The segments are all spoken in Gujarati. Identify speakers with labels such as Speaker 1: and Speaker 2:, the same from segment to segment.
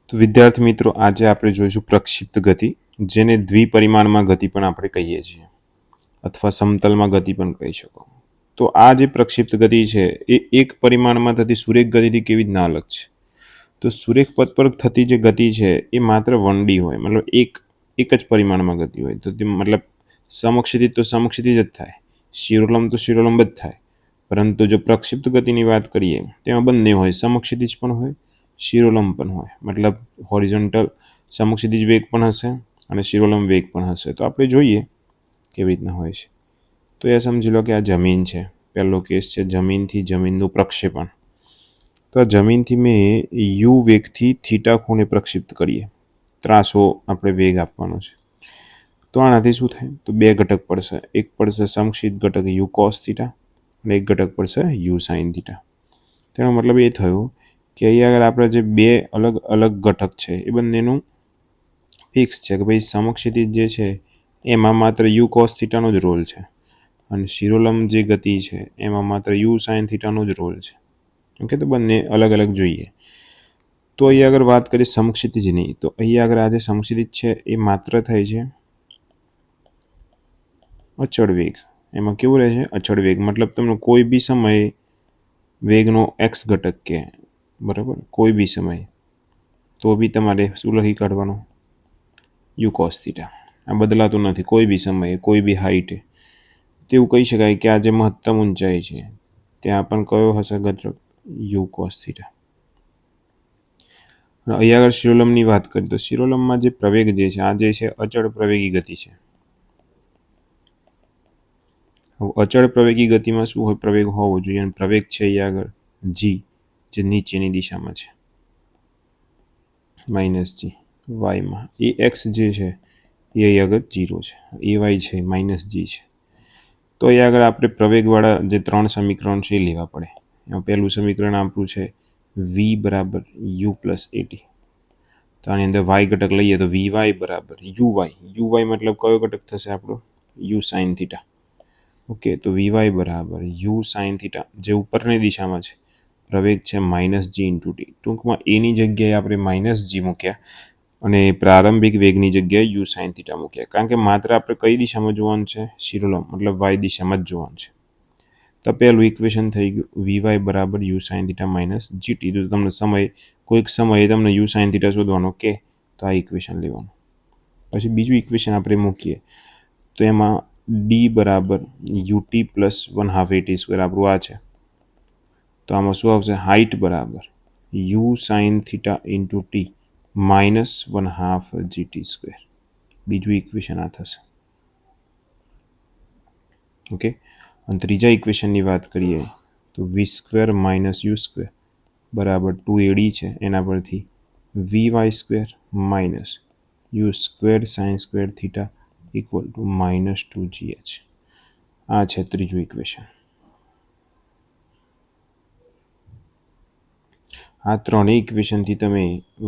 Speaker 1: તો વિદ્યાર્થી મિત્રો, આજે આપણે જોઈશું પ્રક્ષિપ્ત ગતિ, જેને દ્વિપરિમાણમાં ગતિ પણ આપણે કહીએ છીએ અથવા સમતલમાં ગતિ પણ કહી શકો. તો આ જે પ્રક્ષિપ્ત ગતિ છે એ એક પરિમાણમાં થતી સુરેખ ગતિથી કેવી રીતના અલગ છે? તો સુરેખ પથ પર થતી જે ગતિ છે એ માત્ર 1D હોય, મતલબ એક જ પરિમાણમાં ગતિ હોય. તો તે મતલબ સમક્ષિતિજ તો સમક્ષિતિજ જ થાય, શિરોલંબ તો શિરોલંબ જ થાય. પરંતુ જો પ્રક્ષિપ્ત ગતિની વાત કરીએ તેમાં બંને હોય, સમક્ષિતિજ પણ હોય, શિરોલંબ પણ હોય. મતલબ હોરિઝોન્ટલ સમક્ષિતિજ વેગ પણ હશે અને શિરોલંબ વેગ પણ હશે. તો આપણે જોઈએ કેવી રીતના હોય છે. તો એ સમજી લો કે આ જમીન છે. પહેલો કેસ છે જમીનથી જમીનનું પ્રક્ષેપણ. તો આ જમીનથી મેં યુ વેગથી થીટા ખૂણે પ્રક્ષિપ્ત કરીએ. ત્રાસો આપણે વેગ આપવાનો છે. તો આનાથી શું થાય? તો બે ઘટક પડશે. એક પડશે સમક્ષિત ઘટક યુ કોસ થીટા અને એક ઘટક પડશે યુ સાઇન થીટા. તેનો મતલબ એ થયો કે અહીંયા આગળ આપણે જે બે અલગ અલગ ઘટક છે એ બંનેનું ફિક્સ છે કે ભાઈ સમક્ષિતિજ જે છે એમાં માત્ર યુ કોસ થીટાનો જ રોલ છે અને શિરોલંબ જે ગતિ છે એમાં માત્ર યુ સાઇન થીટાનો જ રોલ છે. ઓકે, તો બંને અલગ અલગ જોઈએ. તો અહીંયા આગળ વાત કરીએ સમક્ષિતિજની, તો અહીંયા આગળ આ જે સમક્ષિતિજ છે એ માત્ર થાય છે અચળ વેગ. એમાં કેવું રહે છે? અચળ વેગ. મતલબ તમને કોઈ બી સમયે વેગનો એક્સ ઘટક કે, બરાબર, કોઈ બી સમયે, તો બી તમારે શું લખી કાઢવાનું? You cos theta. આ બદલાતું નથી કોઈ બી સમયે, કોઈ બી હાઈટે. તેવું કહી શકાય કે આ જે મહત્તમ ઊંચાઈ છે ત્યાં પણ કયો હશે ઘટક? You cos theta. અહીંયા આગળ શિરોલંબની વાત કરીએ તો શિરોલંબમાં જે પ્રવેગ જે છે આ જે છે અચળ પ્રવેગી ગતિ છે. અચળ પ્રવેગી ગતિમાં શું હોય? પ્રવેગ હોવો જોઈએ, અને પ્રવેગ છે અહીંયા આગળ જી, જે નીચેની દિશામાં છે, માઇનસ જી વાયમાં. એ એક્સ જે છે એ અહીં આગળ 0 છે, એ વાય છે માઇનસ જી છે. તો અહીંયા આગળ આપણે પ્રવેગવાળા જે 3 સમીકરણ છે એ લેવા પડે. એમાં પહેલું સમીકરણ આપણું છે વી બરાબર યુ પ્લસ એટી. તો આની અંદર વાય ઘટક લઈએ તો વી વાય બરાબર યુ વાય મતલબ કયો ઘટક થશે આપણો? You sine theta. ઓકે, તો વી વાય બરાબર યુ સાઇન થીટા, જે ઉપરની દિશામાં છે. પ્રવેગ છે માઇનસ જી ઇન્ટુ ટી. ટૂંકમાં એની જગ્યાએ આપણે માઇનસ જી મૂક્યા અને પ્રારંભિક વેગની જગ્યાએ યુ સાઇન થીટા મૂક્યા, કારણ કે માત્ર આપણે કઈ દિશામાં જોવાનું છે? શિરોલંબ, મતલબ વાય દિશામાં જ જોવાનું છે. તો પહેલું ઇક્વેશન થઈ ગયું વી વાય બરાબર u sine theta minus GT. તો તમને કોઈક સમયે તમને યુ સાઇન થીટા શોધવાનો કે તો આ ઇક્વેશન લેવાનું. પછી બીજું ઇક્વેશન આપણે મૂકીએ તો એમાં ડી બરાબર યુટી પ્લસ 1/2 એટી સ્ક્વેર આપણું આ છે. તો આમાં શું આવશે? હાઇટ બરાબર u sine theta into t minus 1/2 g t square. બીજું ઇક્વેશન આ થશે. ઓકે, અને ત્રીજા ઇક્વેશનની વાત કરીએ તો v square minus u square બરાબર 2AD છે. એના પરથી v y square minus u square sine square theta equal to minus 2GH. આ છે ત્રીજું ઇક્વેશન. આ ત્રણેય ઇક્વેશનથી તમે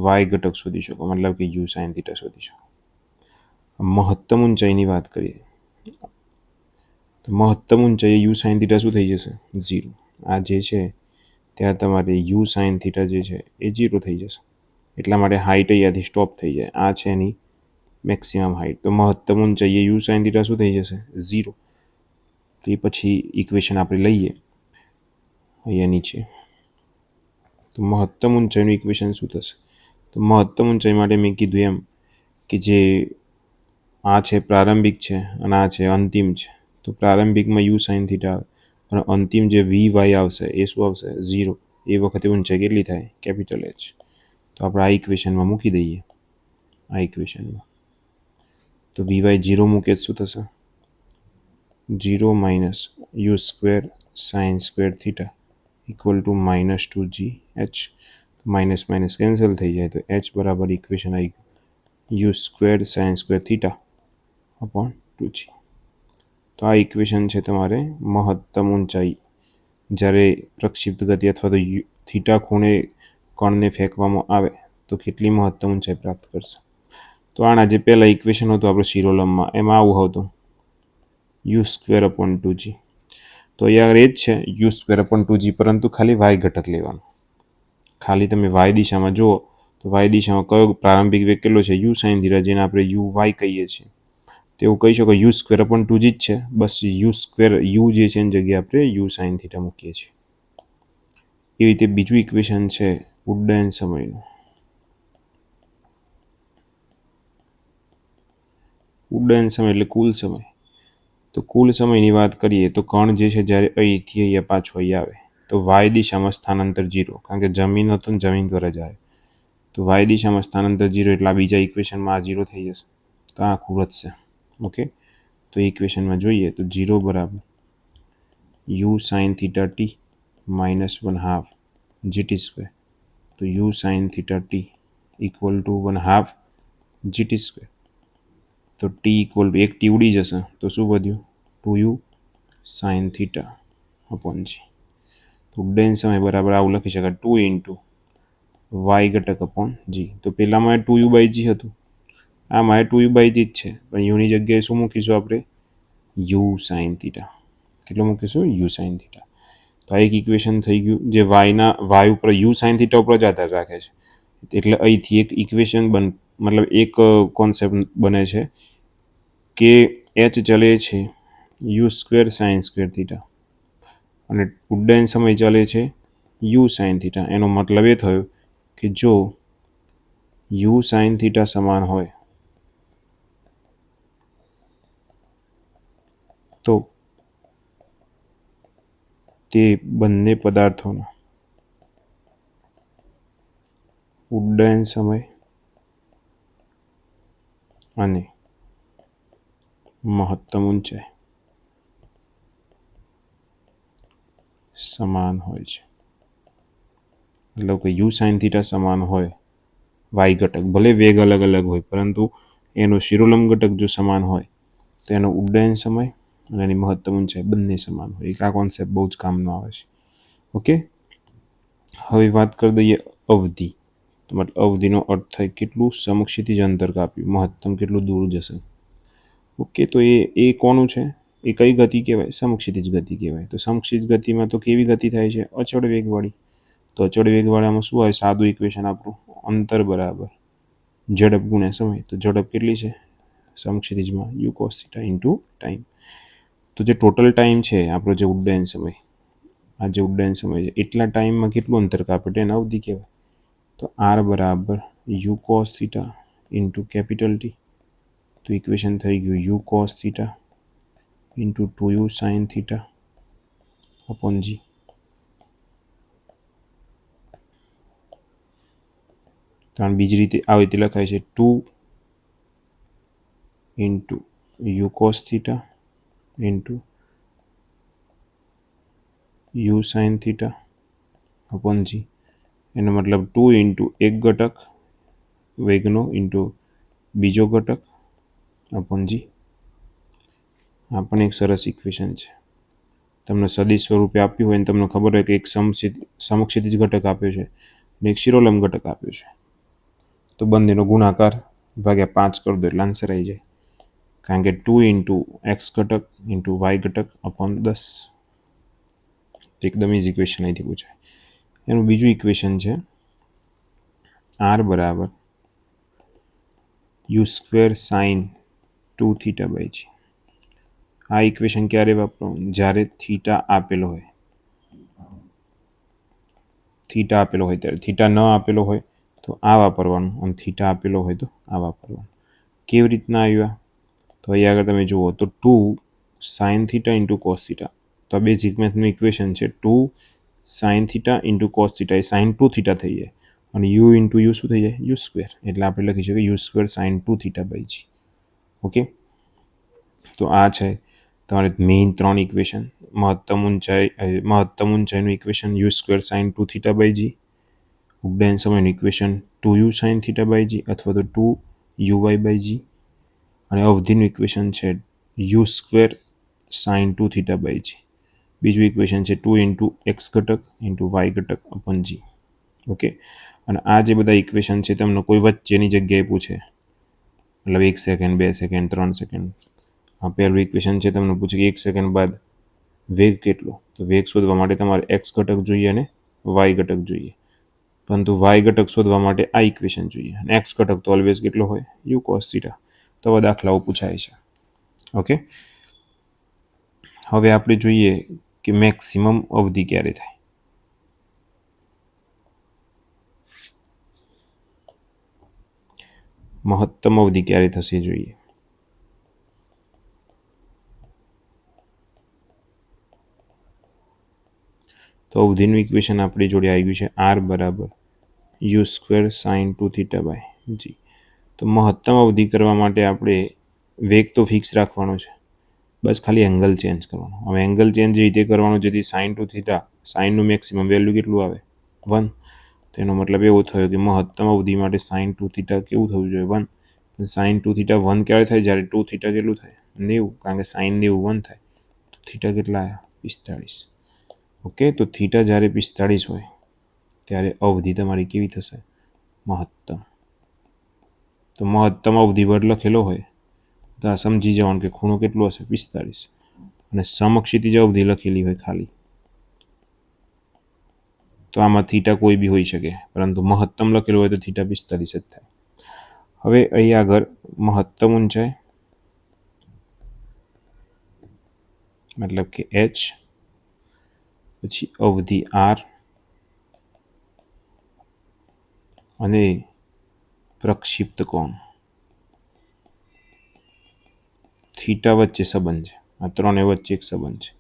Speaker 1: વાય ઘટક શોધી શકો, મતલબ કે યુ સાઇન થીટા શોધી શકો. મહત્તમ ઊંચાઈની વાત કરીએ તો મહત્તમ ઊંચાઈએ યુ સાઇન થીટા શું થઈ જશે? 0. આ જે છે ત્યાં તમારે યુ સાઇન થીટા જે છે એ 0 થઈ જશે. એટલા માટે હાઇટ અહીંયાથી સ્ટોપ થઈ જાય. આ છે એની મેક્સિમમ હાઇટ. તો મહત્તમ ઊંચાઈએ યુ સાઇન થીટા શું થઈ જશે? 0. તો એ પછી ઇક્વેશન આપણે લઈએ અહીંયા નીચે. તો મહત્તમ ઊંચાઈનું ઇક્વેશન શું થશે? તો મહત્તમ ઊંચાઈ માટે મેં કીધું એમ કે જે આ છે પ્રારંભિક છે અને આ છે અંતિમ છે. તો પ્રારંભિકમાં યુ સાઇન થીટા અને અંતિમ જે વી વાય આવશે એ શું આવશે? 0. એ વખતે ઊંચાઈ કેટલી થાય? Capital H. તો આપણે આ ઇક્વેશનમાં મૂકી દઈએ. આ ઇક્વેશનમાં તો વી વાય 0 મૂકે શું થશે? 0 minus u square sine square theta equal to minus 2GH. Minus minus cancel થઈ જાય તો H બરાબર ઇક્વેશન આવી ગયું you square sine square theta upon 2G. તો આ ઇક્વેશન છે તમારે મહત્તમ ઊંચાઈ જ્યારે પ્રક્ષિપ્ત ગતિ અથવા તો થીટા ખૂણે કણને ફેંકવામાં આવે તો કેટલી મહત્તમ ઊંચાઈ પ્રાપ્ત કરશે. તો આના જે પહેલા ઇક્વેશન હતું આપણે શિરોલંબમાં, એમાં આવું હતું યુ સ્ક્વેર અપોન 2G. તો અહીંયા એ જ છે યુ સ્ક્વેર અપોન 2G, પરંતુ ખાલી વાય ઘટક લેવાનું. ખાલી તમે વાય દિશામાં જુઓ તો તો વાય દિશામાં કયો પ્રારંભિક વેગ કેટલો છે? યુ સાઇન થીટા, જેને આપણે યુ વાય કહીએ છીએ. તેવું કહી શકો યુ સ્ક્વેર અપોન 2g જ છે. બસ યુ સ્ક્વેર યુ જે છે એની જગ્યાએ આપણે યુ સાઇન થીટા મૂકીએ છીએ. એવી રીતે બીજું ઇક્વેશન છે ઉડ્ડયન સમયનું. ઉડ્ડયન સમય એટલે કુલ સમય. તો કુલ સમયની વાત કરીએ તો કણ જે છે જ્યારે અહીંથી અહીંયા પાછો અહીં આવે તો વાય દિશામાં સ્થાનાંતર 0, કારણ કે જમીન હતું ને જમીન પર જ આવે. તો વાય દિશામાં સ્થાનાંતર 0 એટલે આ બીજા ઇક્વેશનમાં આ 0 થઈ જશે, તો આ આખું વધશે. ઓકે, તો ઇક્વેશનમાં જોઈએ તો 0 બરાબર u sine theta t minus 1/2 g t square. તો u sine theta t equal to 1/2 g t square. તો ટી ઇક્વલ ટુ 1 ટી ઉડી જશે તો શું વધ્યું? 2u sine theta upon g. તો ઉડ્ડયન સમય બરાબર આવું લખી શકાય 2 ઇન્ટુ વાય ઘટક અપોન જી. તો પહેલામાં 2u બાય જી હતું, આમાં 2u બાય જી જ છે, પણ યુની જગ્યાએ શું મૂકીશું આપણે? You sine theta. કેટલો મૂકીશું? You sine theta. તો આ એક ઇક્વેશન થઈ ગયું જે વાય ઉપર યુ સાઇન થીટા ઉપર જ આધાર રાખે છે. એટલે અહીંથી એક ઇક્વેશન મતલબ એક કોન્સેપ્ટ બને છે કે એચ ચલે છે u square sine square theta અને ઉડ્ડયન સમય ચાલે છે યુ સાઇન થીટા. એનો મતલબ એ થયો કે જો યુ સાઇન થીટા સમાન હોય તો તે બંને પદાર્થોના ઉડ્ડયન સમય અને મહત્તમ ઊંચાઈ સમાન હોય છે. મતલબ કે યુ સાઇન થીટા સમાન હોય વાય ઘટક, ભલે વેગ અલગ અલગ હોય પરંતુ એનો શિરોલંબ ઘટક જો સમાન હોય તો એનો ઉડ્ડયન સમય અને એની મહત્તમ ઊંચાઈ બંને સમાન હોય. એક આ કોન્સેપ્ટ બહુ જ કામનો આવે છે. ઓકે, હવે વાત કરી દઈએ અવધિ. તો મતલબ અવધિનો અર્થ થાય કેટલું સમક્ષિતિજ અંતર કાપ્યું, મહત્તમ કેટલું દૂર જશે. ઓકે, તો એ કોનું છે? એ કઈ ગતિ કહેવાય? સમક્ષિતિજ ગતિ કહેવાય. તો સમક્ષિતિજ ગતિમાં તો કેવી ગતિ થાય છે? અચળ વેગવાળી. તો અચળ વેગવાળામાં શું હોય? સાદું ઇક્વેશન આપણું અંતર બરાબર ઝડપ ગુણ્યા સમય. તો ઝડપ કેટલી છે સમક્ષિતિજમાં? U cos theta into time. તો જે ટોટલ ટાઈમ છે આપણો જે ઉડ્ડયન સમય, આ જે ઉડ્ડયન સમય છે એટલા ટાઈમમાં કેટલું અંતર કાપે એને અવધિ કહેવાય. તો આર બરાબર u cos theta into capital T. તો ઇક્વેશન થઈ ગયું u cos theta into 2u sine theta upon g. તો બીજી રીતે આવી રીતે લખાય છે 2 into u cos theta into u sine theta upon g. એનો મતલબ 2 ઇન્ટુ એક ઘટક વેગનો ઇન્ટુ બીજો ઘટક અપોન જી. આ પણ એક સરસ ઇક્વેશન છે. તમને સદિશ સ્વરૂપે આપ્યું હોય અને તમને ખબર હોય કે એક સમક્ષિતિજ ઘટક આપ્યો છે અને એક શિરોલંબ ઘટક આપ્યો છે, તો બંનેનો ગુણાકાર ભાગ્યા 5 કરી દો એટલે આન્સર આવી જાય. કારણ કે 2 ઇન્ટુ એક્સ ઘટક ઇન્ટુ વાય ઘટક અપોન 10. એકદમ ઇઝી ઇક્વેશન અહીંથી પૂછાય. એનું બીજું ઇક્વેશન છે આર બરાબર u square sine 2 theta by g. આ ઇક્વેશન ક્યારે વાપરવું? જ્યારે થીટા આપેલો હોય. થીટા આપેલો હોય ત્યારે. થીટા ન આપેલો હોય તો આ વાપરવાનું અને થીટા આપેલો હોય તો આ વાપરવાનું. કેવી રીતના આવ્યા? તો અહીં આગળ તમે જુઓ તો 2 sine theta into cos theta. તો આ બેઝિક મેથનું ઇક્વેશન છે 2 sine theta into cos theta, એ સાઇન 2 થીટા થઈ જાય અને યુ ઇન્ટુ યુ શું થઈ જાય? U square. એટલે આપણે લખી શકીએ u square sine 2 theta by g. Okay, તો આ છે તમારે મેઇન 3 ઇક્વેશન. મહત્તમ ઊંચાઈનું equation u square sine 2 theta by g. ઉડ્ડયન સમયનું equation 2u sine theta by g અથવા તો 2uy બાય જી. અને અવધિનું ઇક્વેશન છે u square sine 2 theta by g. બીજું ઇક્વેશન છે 2 ઇન્ટુ એક્સ ઘટક ઇન્ટુ વાય ઘટક અપન જી. ઓકે, અને આ જે બધા ઇક્વેશન છે તમને કોઈ વચ્ચેની જગ્યાએ પૂછે, મતલબ 1 સેકન્ડ 2 સેકન્ડ 3 સેકન્ડ. આ પહેલું ઇક્વેશન છે તમને પૂછે કે 1 સેકન્ડ બાદ વેગ કેટલો? તો વેગ શોધવા માટે તમારે એક્સ ઘટક જોઈએ અને વાય ઘટક જોઈએ. પરંતુ વાય ઘટક શોધવા માટે આ ઇક્વેશન જોઈએ અને એક્સ ઘટક તો ઓલવેઝ કેટલો હોય યુ કોસ થીટા. તો આવા દાખલાઓ પૂછાય છે. ઓકે, હવે આપણે જોઈએ કે મેક્સિમમ અવધિ ક્યારે થાય. મહત્તમ અવધિ ક્યારે થશે જોઈએ. તો અવધિનું ઇક્વેશન આપણી જોડે આવ્યું છે આર બરાબર u square sine 2 theta by g. તો મહત્તમ અવધિ કરવા માટે આપણે વેગ તો ફિક્સ રાખવાનો છે, બસ ખાલી એંગલ ચેન્જ કરવાનો. હવે એંગલ ચેન્જ એ રીતે કરવાનો જેથી સાઇન 2 થીટા, સાઇનનું મેક્સિમમ વેલ્યુ કેટલું આવે 1. તો એનો મતલબ એવો થયો કે મહત્તમ અવધિ માટે સાઇન 2 થીટા કેવું થવું જોઈએ 1. સાઇન 2 થીટા 1 ક્યારે થાય જ્યારે 2 થીટા કેટલું થાય 90, કારણ કે સાઇન 90 1 થાય. તો થીટા કેટલા આવ્યા 45. ઓકે, તો થીટા જ્યારે 45 હોય ત્યારે અવધિ તમારી કેવી થશે મહત્તમ. તો મહત્તમ અવધિ વર્ડ લખેલો હોય તો આ સમજી જવાનું કે ખૂણો કેટલો હશે 45 અને સમક્ષિતિજ અવધિ લખેલી હોય ખાલી તો આમાં થીટા કોઈ બી હોઈ શકે, પરંતુ મહત્તમ લખેલું હોય તો થીટા 45 જ થાય. હવે અહીં આગળ મહત્તમ ઊંચાઈ મતલબ કે h, પછી અવધિ r અને પ્રક્ષિપ્ત કોણ થીટા વચ્ચે સંબંધ છે. આ ત્રણે વચ્ચે એક સંબંધ છે.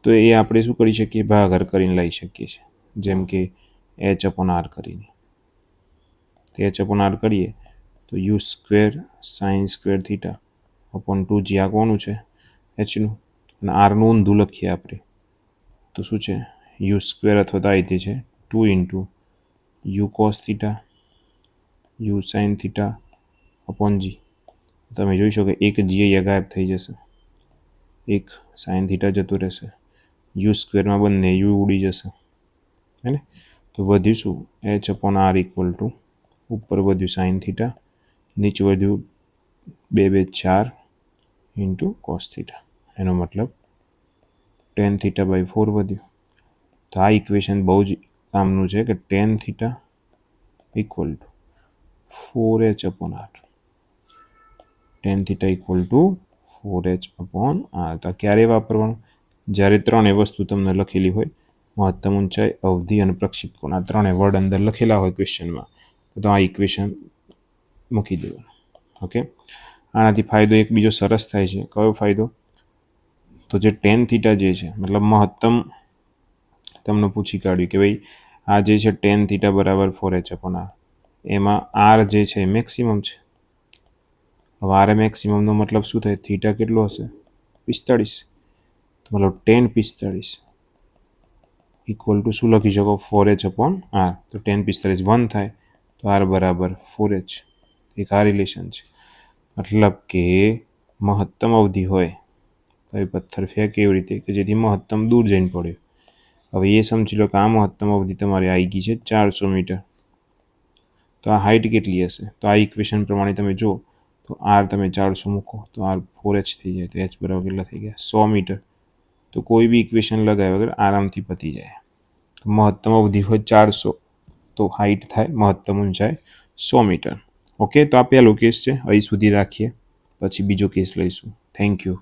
Speaker 1: તો એ આપણે શું કરી શકીએ ભાગાકાર કરીને લઈ શકીએ છીએ, જેમ કે h/r કરીને. તો h/r કરીએ તો you square sine square theta upon 2g. આ કોનું છે hનું, અને આરનું ઊંધું લખીએ આપણે તો શું છે યુ સ્ક્વેર અથવા તો આ રીતે છે 2 into u cos theta u sine theta upon g. તમે જોઈ શકો એક જી અહીંયા ગાયબ થઈ જશે, એક સાઇન થીટા જતું રહેશે, યુ સ્ક્વેરમાં બંને યુ ઉડી જશે હે ને. તો વધ્યું શું h/r ઇક્વલ ટુ ઉપર વધ્યું સાઇન થીટા, નીચે વધ્યું 2 2 4 ઇન્ટુ કોસ થીટા. એનો મતલબ tan થીટા બાય 4 વધ્યું. તો આ ઇક્વેશન બહુ જ કામનું છે કે tan theta equal two 4h/r. tan theta equal two 4h/r. તો ક્યારે વાપરવાનું જ્યારે ત્રણેય વસ્તુ તમને લખેલી હોય મહત્તમ ઊંચાઈ, અવધિ અને પ્રક્ષિપ્ત કોણ, આ ત્રણેય વર્ડ અંદર લખેલા હોય ક્વેશ્ચનમાં તો આ ઇક્વેશન મૂકી દેવાનું. ઓકે, આનાથી ફાયદો એક બીજો સરસ થાય છે. કયો ફાયદો? તો જે tan થીટા જે છે મતલબ મહત્તમ તમને પૂછી કાઢ્યું કે ભાઈ આ જે છે tan થીટા બરાબર 4h/r, એમાં r જે છે એ મેક્સિમમ છે. હવે r મેક્સિમમનો મતલબ શું થાય થીટા કેટલો હશે 45. તો મતલબ tan 45 ઇક્વલ ટુ શું લખી શકો 4h/r. તો tan 45 1 થાય તો r બરાબર 4h. એક આ રિલેશન છે. મતલબ કે મહત્તમ અવધિ હોય તો એ પથ્થર ફેંકે એવી રીતે કે જેથી મહત્તમ દૂર જઈને પડ્યો. હવે એ સમજી લો કે આ મહત્તમ અવધિ તમારી આવી ગઈ છે 400 મીટર. તો આ હાઇટ કેટલી હશે? તો આ ઇક્વેશન પ્રમાણે તમે જો તો r તમે 400 મૂકો તો r 4h થઈ જાય. તો h બરાબર કેટલા થઈ ગયા 100 મીટર. તો કોઈ બી ઇક્વેશન લગાવ્યા વગર આરામથી પતી જાય. તો મહત્તમ અવધિ હોય 400 તો હાઇટ થાય મહત્તમ ઊંચાઈ 100 મીટર. ઓકે, તો આ પહેલો કેસ છે, અહીં સુધી રાખીએ, પછી બીજો કેસ લઈશું. Thank you.